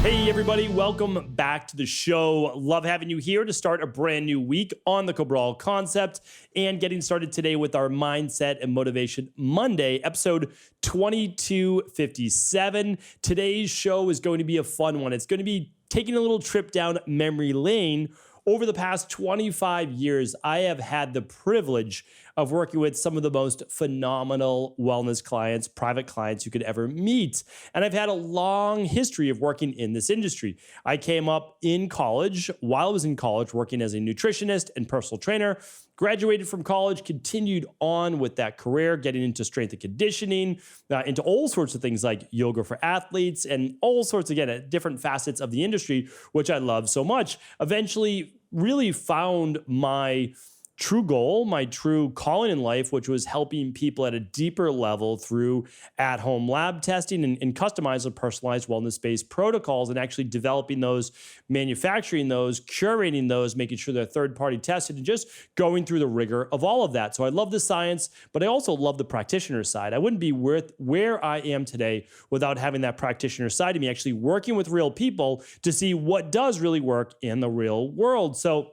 Hey everybody, welcome back to the show. Love having you here to start a brand new week on the Cabral concept and getting started today with our Mindset and Motivation Monday, episode 2257. Today's show is going to be a fun one. It's going to be taking a little trip down memory lane. Over the past 25 years, I have had the privilege of working with some of the most phenomenal wellness clients, private clients you could ever meet. And I've had a long history of working in this industry. I came up in college, while I was in college, working as a nutritionist and personal trainer, graduated from college, continued on with that career, getting into strength and conditioning, into all sorts of things like yoga for athletes and all sorts, again, different facets of the industry, which I love so much. Eventually, really found my true goal, my true calling in life, which was helping people at a deeper level through at-home lab testing and customized and personalized wellness-based protocols, and actually developing those, manufacturing those, curating those, making sure they're third-party tested, and just going through the rigor of all of that. So I love the science, but I also love the practitioner side. I wouldn't be where I am today without having that practitioner side of me, actually working with real people to see what does really work in the real world. So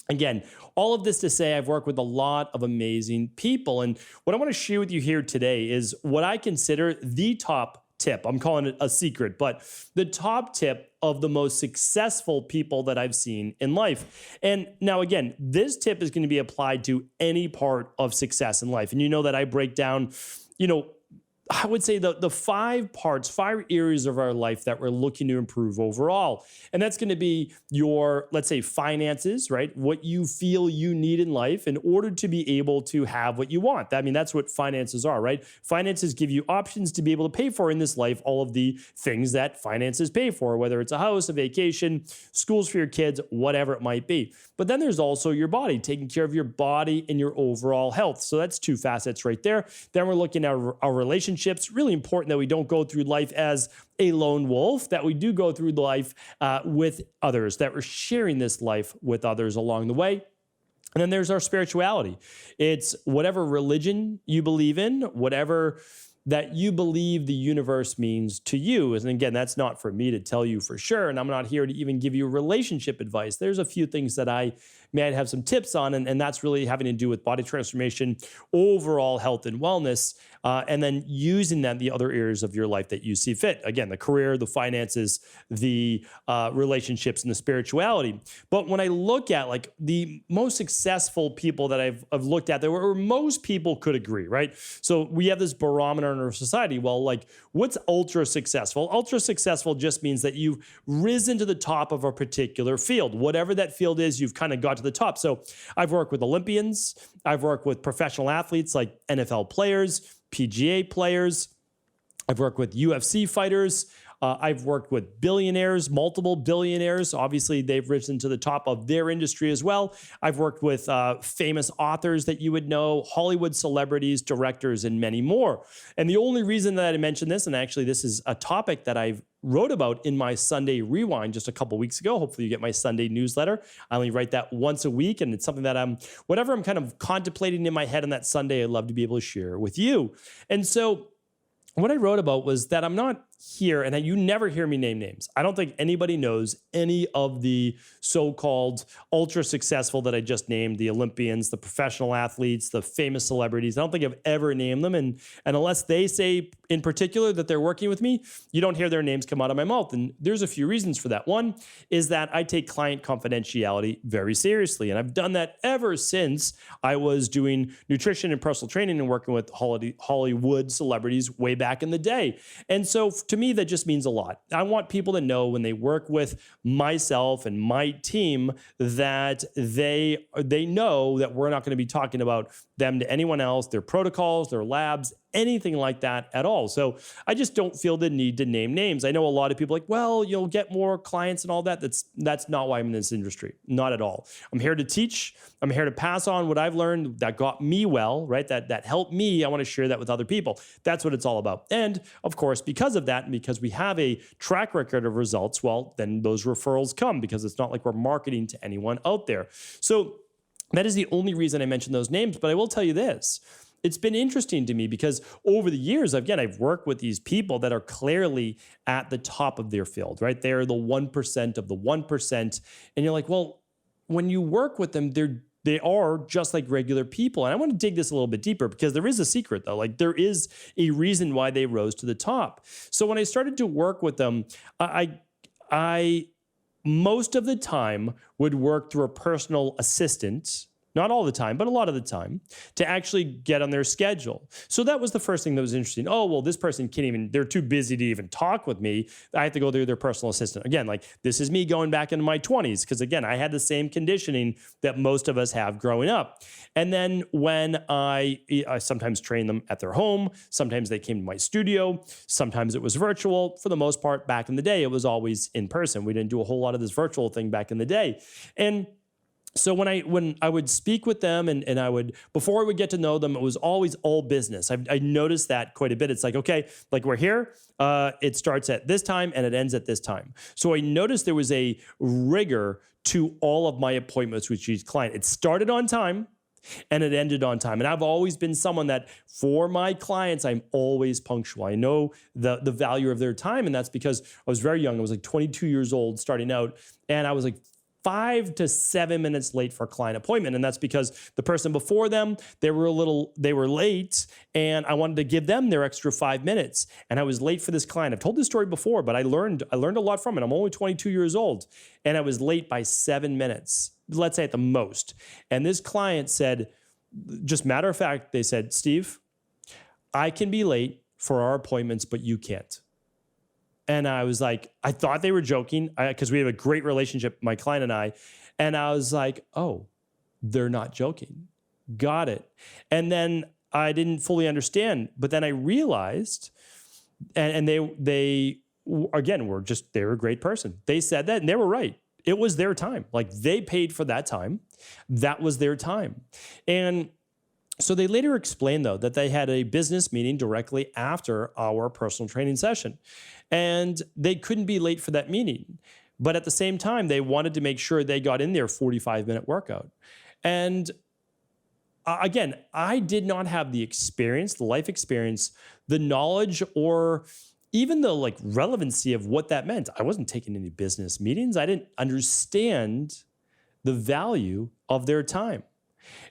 again, all of this to say, I've worked with a lot of amazing people. And what I want to share with you here today is what I consider the top tip. I'm calling it a secret, but the top tip of the most successful people that I've seen in life. And now, again, this tip is going to be applied to any part of success in life. And you know that I break down, I would say the five areas of our life that we're looking to improve overall. And that's going to be your, let's say, finances, right? What you feel you need in life in order to be able to have what you want. I mean, that's what finances are, right? Finances give you options to be able to pay for in this life all of the things that finances pay for, whether it's a house, a vacation, schools for your kids, whatever it might be. But then there's also your body, taking care of your body and your overall health. So that's two facets right there. Then we're looking at our relationships. Really important that we don't go through life as a lone wolf, that we do go through life with others, that we're sharing this life with others along the way. And then there's our spirituality. It's whatever religion you believe in, whatever that you believe the universe means to you. And again, that's not for me to tell you for sure. And I'm not here to even give you relationship advice. There's a few things that I might have some tips on, and that's really having to do with body transformation, overall health and wellness, and then using that in the other areas of your life that you see fit. Again, the career, the finances, the relationships, and the spirituality. But when I look at like the most successful people that I've looked at, where most people could agree, right? So we have this barometer in our society. Well, like what's ultra successful? Ultra successful just means that you've risen to the top of a particular field. Whatever that field is, you've kind of got to the top. So I've worked with Olympians. I've worked with professional athletes like NFL players, PGA players. I've worked with UFC fighters. I've worked with billionaires, multiple billionaires. Obviously, they've risen to the top of their industry as well. I've worked with famous authors that you would know, Hollywood celebrities, directors, and many more. And the only reason that I mentioned this, and actually this is a topic that I've wrote about in my Sunday Rewind just a couple weeks ago. Hopefully you get my Sunday newsletter. I only write that once a week, and it's something that whatever I'm kind of contemplating in my head on that Sunday, I'd love to be able to share with you. And so what I wrote about was that I'm not here, and you never hear me name names. I don't think anybody knows any of the so-called ultra successful that I just named, the Olympians, the professional athletes, the famous celebrities. I don't think I've ever named them. And unless they say in particular that they're working with me, you don't hear their names come out of my mouth. And there's a few reasons for that. One is that I take client confidentiality very seriously. And I've done that ever since I was doing nutrition and personal training and working with Hollywood celebrities way back in the day. And so to me, that just means a lot. I want people to know when they work with myself and my team that they know that we're not going to be talking about them to anyone else, their protocols, their labs, anything like that at all. So I just don't feel the need to name names. I know a lot of people are like, well, you'll get more clients and all that. That's not why I'm in this industry. Not at all. I'm here to teach. I'm here to pass on what I've learned that got me well, right? That helped me. I want to share that with other people. That's what it's all about. And of course, because of that, and because we have a track record of results, well, then those referrals come, because it's not like we're marketing to anyone out there. So that is the only reason I mention those names. But I will tell you this. it's been interesting to me because over the years, again, I've worked with these people that are clearly at the top of their field, right? They're the 1% of the 1%. And you're like, well, when you work with them, they are just like regular people. And I want to dig this a little bit deeper because there is a secret though. Like there is a reason why they rose to the top. So when I started to work with them, I most of the time would work through a personal assistant. Not all the time, but a lot of the time, to actually get on their schedule. So that was the first thing that was interesting. Oh, well, this person can't even, they're too busy to even talk with me. I have to go through their personal assistant. Again, like this is me going back into my 20s, because again, I had the same conditioning that most of us have growing up. And then when I sometimes trained them at their home, sometimes they came to my studio, sometimes it was virtual. For the most part, back in the day, it was always in person. We didn't do a whole lot of this virtual thing back in the day. And so when I would speak with them and I would, before I would get to know them, it was always all business. I noticed that quite a bit. It's like, okay, like we're here, it starts at this time and it ends at this time. So I noticed there was a rigor to all of my appointments with each client. It started on time and it ended on time. And I've always been someone that for my clients, I'm always punctual. I know the value of their time. And that's because I was very young. I was like 22 years old starting out. And I was like 5 to 7 minutes late for a client appointment. And that's because the person before them, they were late and I wanted to give them their extra 5 minutes. And I was late for this client. I've told this story before, but I learned a lot from it. I'm only 22 years old and I was late by 7 minutes, let's say at the most. And this client said, just matter of fact, they said, Steve, I can be late for our appointments, but you can't. And I was like, I thought they were joking because we have a great relationship, my client and I. And I was like, oh, they're not joking. Got it. And then I didn't fully understand. But then I realized, and they again, they were a great person. They said that and they were right. It was their time. Like they paid for that time. That was their time. And so they later explained, though, that they had a business meeting directly after our personal training session. And they couldn't be late for that meeting. But at the same time, they wanted to make sure they got in their 45-minute workout. And again, I did not have the experience, the life experience, the knowledge, or even the relevancy of what that meant. I wasn't taking any business meetings. I didn't understand the value of their time.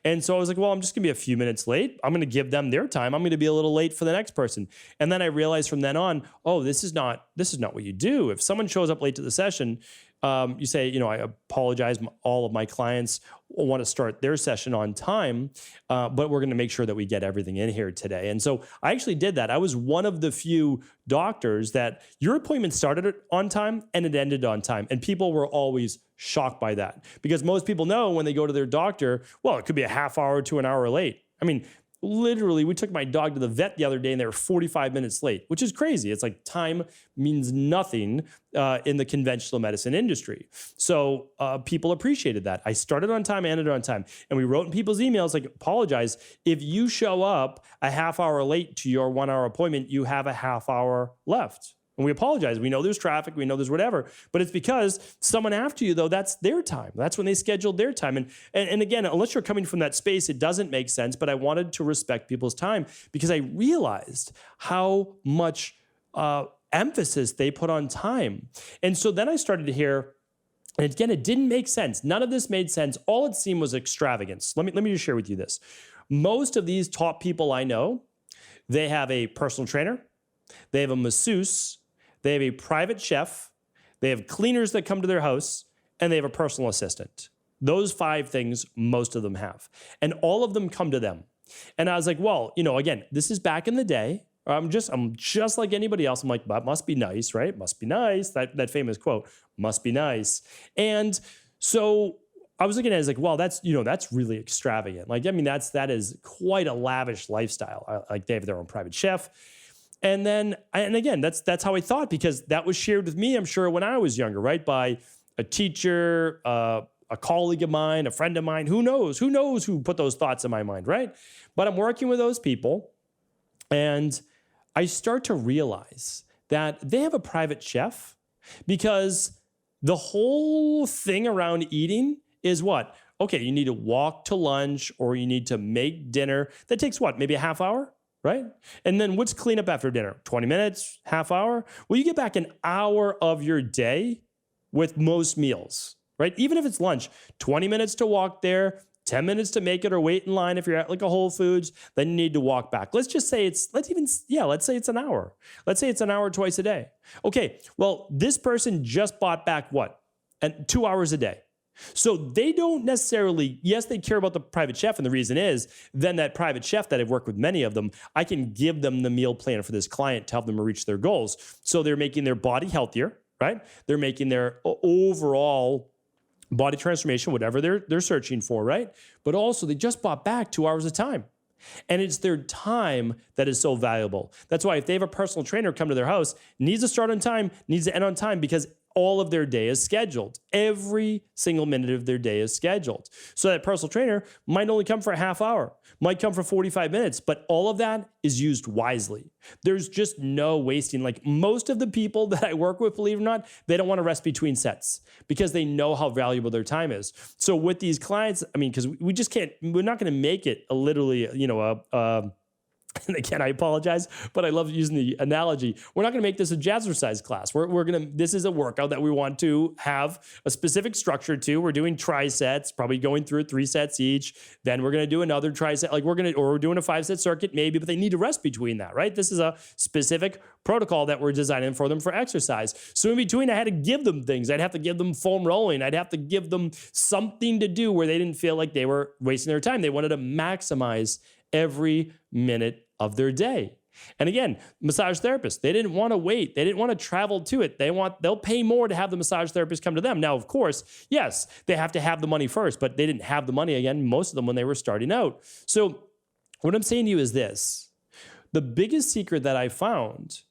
And so I was like, well, I'm just going to be a few minutes late. I'm going to give them their time. I'm going to be a little late for the next person. And then I realized from then on, oh, this is not what you do. If someone shows up late to the session, you say, I apologize. All of my clients want to start their session on time, but we're going to make sure that we get everything in here today. And so I actually did that. I was one of the few doctors that your appointment started on time and it ended on time. And people were always shocked by that because most people know when they go to their doctor, well, it could be a half hour to an hour late. I mean, literally, we took my dog to the vet the other day and they were 45 minutes late, which is crazy. It's like time means nothing in the conventional medicine industry. So people appreciated that. I started on time, ended on time. And we wrote in people's emails, like, apologize. If you show up a half hour late to your 1 hour appointment, you have a half hour left. And we apologize. We know there's traffic. We know there's whatever. But it's because someone after you, though, that's their time. That's when they scheduled their time. And again, unless you're coming from that space, it doesn't make sense. But I wanted to respect people's time because I realized how much emphasis they put on time. And so then I started to hear, and again, it didn't make sense. None of this made sense. All it seemed was extravagance. Let me just share with you this. Most of these top people I know, they have a personal trainer. They have a masseuse. They have a private chef, they have cleaners that come to their house, and they have a personal assistant. Those 5 things most of them have. And all of them come to them. And I was like, well, again, this is back in the day. I'm just like anybody else. I'm like, that must be nice, right? Must be nice. That famous quote, must be nice. And so I was looking at it as like, well, that's really extravagant. That is quite a lavish lifestyle. Like they have their own private chef. And again, that's how I thought, because that was shared with me, I'm sure, when I was younger, right? By a teacher, a colleague of mine, a friend of mine, who knows who put those thoughts in my mind, right? But I'm working with those people and I start to realize that they have a private chef because the whole thing around eating is what? okay, you need to walk to lunch or you need to make dinner. That takes what? Maybe a half hour, right? And then what's cleanup after dinner? 20 minutes, half hour? Well, you get back an hour of your day with most meals, right? Even if it's lunch, 20 minutes to walk there, 10 minutes to make it or wait in line if you're at like a Whole Foods, then you need to walk back. Let's just say let's say it's an hour. Let's say it's an hour twice a day. Okay, well, this person just bought back what? And 2 hours a day. So they don't necessarily, yes, they care about the private chef. And the reason is then that private chef that I've worked with many of them, I can give them the meal plan for this client to help them reach their goals. So they're making their body healthier, right? They're making their overall body transformation, whatever they're searching for, right? But also they just bought back 2 hours of time. And it's their time that is so valuable. That's why if they have a personal trainer come to their house, needs to start on time, needs to end on time, because all of their day is scheduled. Every single minute of their day is scheduled. So that personal trainer might only come for a half hour, might come for 45 minutes, but all of that is used wisely. There's just no wasting. Like most of the people that I work with, believe it or not, they don't want to rest between sets because they know how valuable their time is. So with these clients, I mean, because we just can't, we're not going to make it a literally, and again, I apologize, but I love using the analogy. We're not going to make this a jazzercise class. This is a workout that we want to have a specific structure to. We're doing trisets, probably going through 3 sets each. Then we're going to do another triset, or we're doing a 5-set circuit maybe, but they need to rest between that, right? This is a specific protocol that we're designing for them for exercise. So in between, I had to give them things. I'd have to give them foam rolling. I'd have to give them something to do where they didn't feel like they were wasting their time. They wanted to maximize every minute of their day. And again, massage therapists, they didn't want to wait. They didn't want to travel to it. They'll pay more to have the massage therapist come to them. Now, of course, yes, they have to have the money first, but they didn't have the money, again, most of them when they were starting out. So what I'm saying to you is this. The biggest secret that I found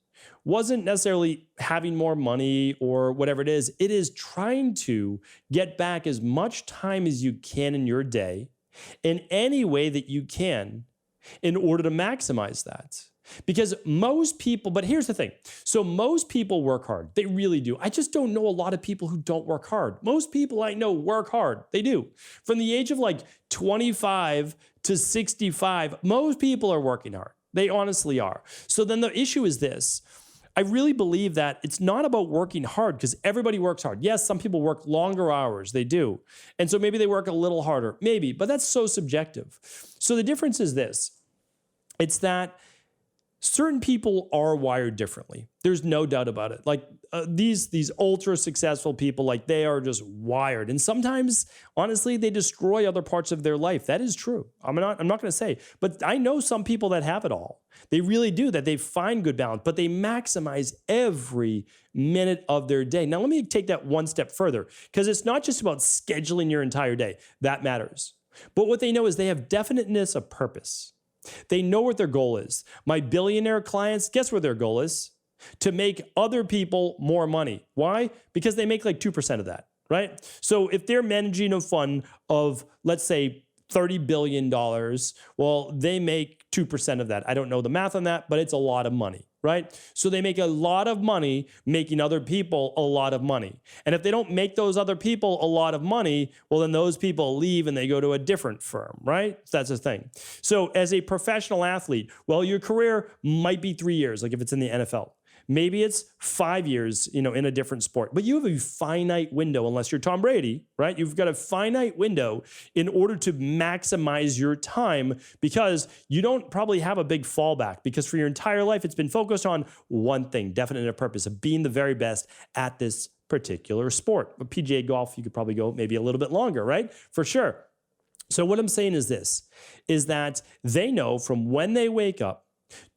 wasn't necessarily having more money or whatever it is. It is trying to get back as much time as you can in your day in any way that you can in order to maximize that. Because most people, but here's the thing. So most people work hard. They really do. I just don't know a lot of people who don't work hard. Most people I know work hard. They do. From the age of like 25 to 65, most people are working hard. They honestly are. So then the issue is this. I really believe that it's not about working hard because everybody works hard. Yes, some people work longer hours. They do. And so maybe they work a little harder. Maybe, but that's so subjective. So the difference is this. It's that certain people are wired differently. There's no doubt about it. Like these ultra successful people, like they are just wired. And sometimes, honestly, they destroy other parts of their life. That is true. I'm not going to say, but I know some people that have it all. They really do, that they find good balance, but they maximize every minute of their day. Now, let me take that one step further, because it's not just about scheduling your entire day. That matters. But what they know is they have definiteness of purpose. They know what their goal is. My billionaire clients, guess what their goal is? To make other people more money. Why? Because they make like 2% of that, right? So if they're managing a fund of, let's say, $30 billion, well, they make 2% of that. I don't know the math on that, but it's a lot of money, right? So they make a lot of money making other people a lot of money. And if they don't make those other people a lot of money, well, then those people leave and they go to a different firm, right? That's the thing. So as a professional athlete, well, your career might be 3 years, like if it's in the NFL. Maybe it's 5 years, in a different sport, but you have a finite window, unless you're Tom Brady, right? You've got a finite window in order to maximize your time, because you don't probably have a big fallback, because for your entire life, it's been focused on one thing, definite and a purpose of being the very best at this particular sport. But PGA golf, you could probably go maybe a little bit longer, right? For sure. So what I'm saying is this, is that they know from when they wake up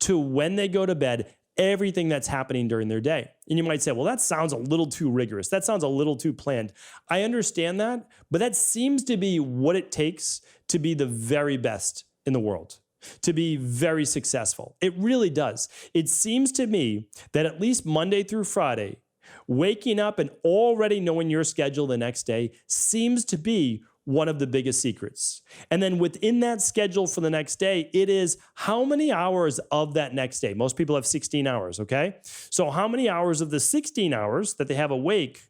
to when they go to bed, everything that's happening during their day. And you might say, well, that sounds a little too rigorous. That sounds a little too planned. I understand that, but that seems to be what it takes to be the very best in the world, to be very successful. It really does. It seems to me that at least Monday through Friday, waking up and already knowing your schedule the next day seems to be one of the biggest secrets. And then within that schedule for the next day, it is how many hours of that next day. Most people have 16 hours, okay? So how many hours of the 16 hours that they have awake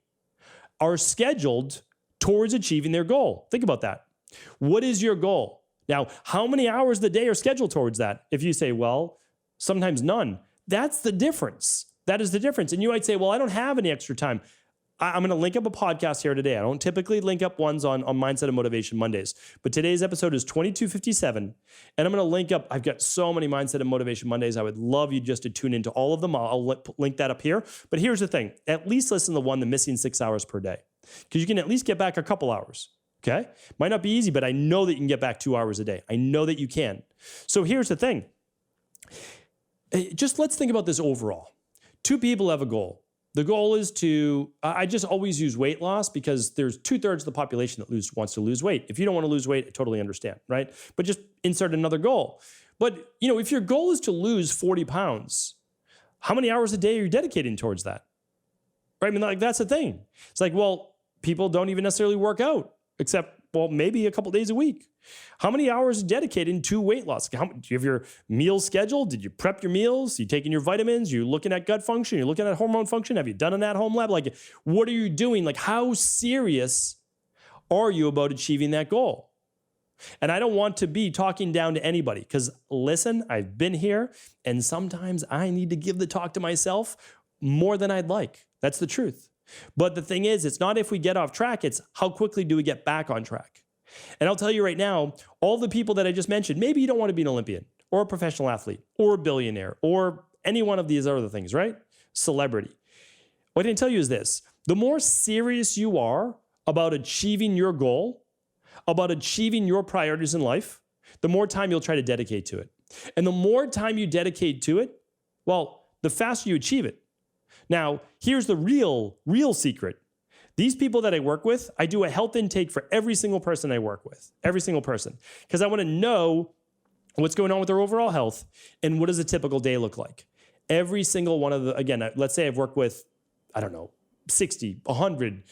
are scheduled towards achieving their goal? Think about that. What is your goal? Now, how many hours of the day are scheduled towards that? If you say, well, sometimes none, that's the difference. That is the difference. And you might say, well, I don't have any extra time. I'm going to link up a podcast here today. I don't typically link up ones on Mindset and Motivation Mondays, but today's episode is 2257. And I'm going to link up, I've got so many Mindset and Motivation Mondays. I would love you just to tune into all of them. I'll link that up here. But here's the thing, at least listen to the missing 6 hours per day, because you can at least get back a couple hours. Okay. Might not be easy, but I know that you can get back 2 hours a day. I know that you can. So here's the thing. Just let's think about this overall. Two people have a goal. The goal is I just always use weight loss because there's 2/3 of the population that wants to lose weight. If you don't want to lose weight, I totally understand, right? But just insert another goal. But, if your goal is to lose 40 pounds, how many hours a day are you dedicating towards that? Right? I mean, that's the thing. It's like, well, people don't even necessarily work out, except, well, maybe a couple days a week. How many hours are dedicated to weight loss? Do you have your meals scheduled? Did you prep your meals? You taking your vitamins? You looking at gut function? You're looking at hormone function? Have you done an at-home lab? Like, what are you doing? Like, how serious are you about achieving that goal? And I don't want to be talking down to anybody, because listen, I've been here, and sometimes I need to give the talk to myself more than I'd like. That's the truth. But the thing is, it's not if we get off track, it's how quickly do we get back on track. And I'll tell you right now, all the people that I just mentioned, maybe you don't want to be an Olympian or a professional athlete or a billionaire or any one of these other things, right? Celebrity. What I can tell you is this: the more serious you are about achieving your goal, about achieving your priorities in life, the more time you'll try to dedicate to it. And the more time you dedicate to it, well, the faster you achieve it. Now, here's the real secret. These people that I work with, I do a health intake for every single person I work with, every single person, because I want to know what's going on with their overall health and what does a typical day look like. Every single one of again, let's say I've worked with, 60, 100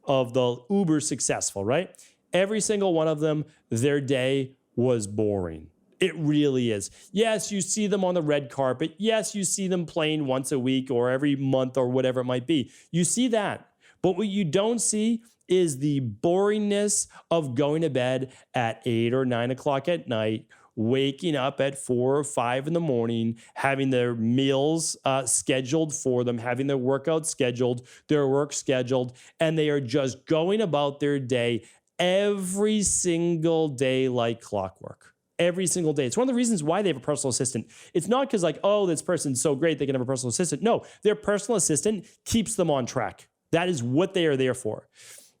of the uber successful, right? Every single one of them, their day was boring. It really is. Yes, you see them on the red carpet. Yes, you see them playing once a week or every month or whatever it might be. You see that. But what you don't see is the boringness of going to bed at 8 or 9 o'clock at night, waking up at 4 or 5 in the morning, having their meals scheduled for them, having their workouts scheduled, their work scheduled, and they are just going about their day every single day like clockwork. Every single day. It's one of the reasons why they have a personal assistant. It's not because this person's so great they can have a personal assistant. No, their personal assistant keeps them on track. That is what they are there for.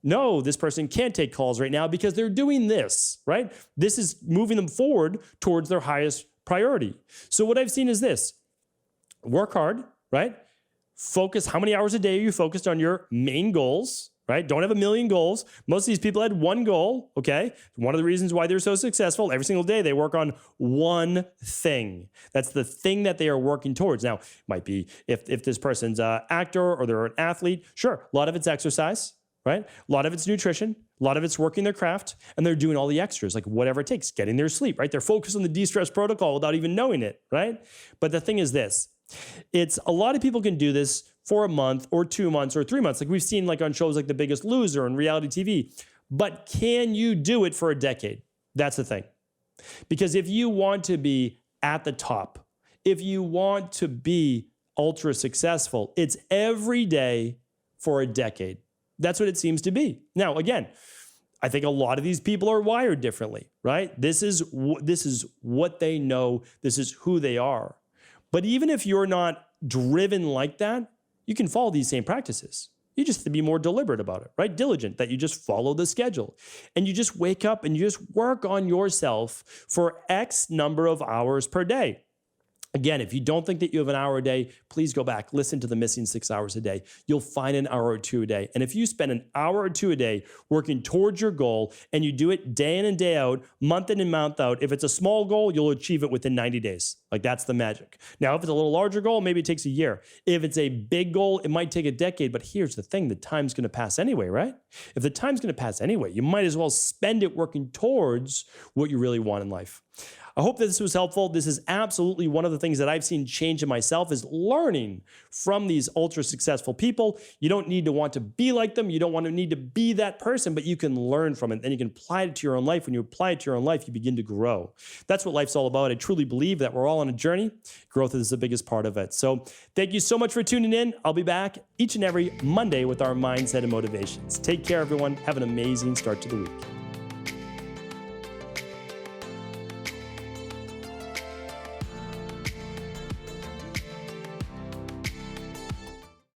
No, this person can't take calls right now because they're doing this, right? This is moving them forward towards their highest priority. So what I've seen is this: work hard, right? Focus. How many hours a day are you focused on your main goals, right? Don't have a million goals. Most of these people had one goal, okay? One of the reasons why they're so successful, every single day they work on one thing. That's the thing that they are working towards. Now, it might be if this person's an actor or they're an athlete, sure, a lot of it's exercise, right? A lot of it's nutrition, a lot of it's working their craft, and they're doing all the extras, like whatever it takes, getting their sleep, right? They're focused on the de-stress protocol without even knowing it, right? But the thing is this: it's a lot of people can do this for a month or 2 months or 3 months, like we've seen on shows like The Biggest Loser and reality TV. But can you do it for a decade? That's the thing. Because if you want to be at the top, if you want to be ultra successful, it's every day for a decade. That's what it seems to be. Now, again, I think a lot of these people are wired differently, right? This is what they know. This is who they are. But even if you're not driven like that, you can follow these same practices. You just have to be more deliberate about it, right? Diligent, that you just follow the schedule. And you just wake up and you just work on yourself for X number of hours per day. Again, if you don't think that you have an hour a day, please go back, listen to the missing 6 hours a day. You'll find an hour or two a day. And if you spend an hour or two a day working towards your goal and you do it day in and day out, month in and month out, if it's a small goal, you'll achieve it within 90 days. Like, that's the magic. Now, if it's a little larger goal, maybe it takes a year. If it's a big goal, it might take a decade. But here's the thing: the time's going to pass anyway, right? If the time's going to pass anyway, you might as well spend it working towards what you really want in life. I hope that this was helpful. This is absolutely one of the things that I've seen change in myself is learning from these ultra successful people. You don't need to want to be like them. You don't want to need to be that person, but you can learn from it and you can apply it to your own life. When you apply it to your own life, you begin to grow. That's what life's all about. I truly believe that we're all on a journey. Growth is the biggest part of it. So thank you so much for tuning in. I'll be back each and every Monday with our mindset and motivations. Take care, everyone. Have an amazing start to the week.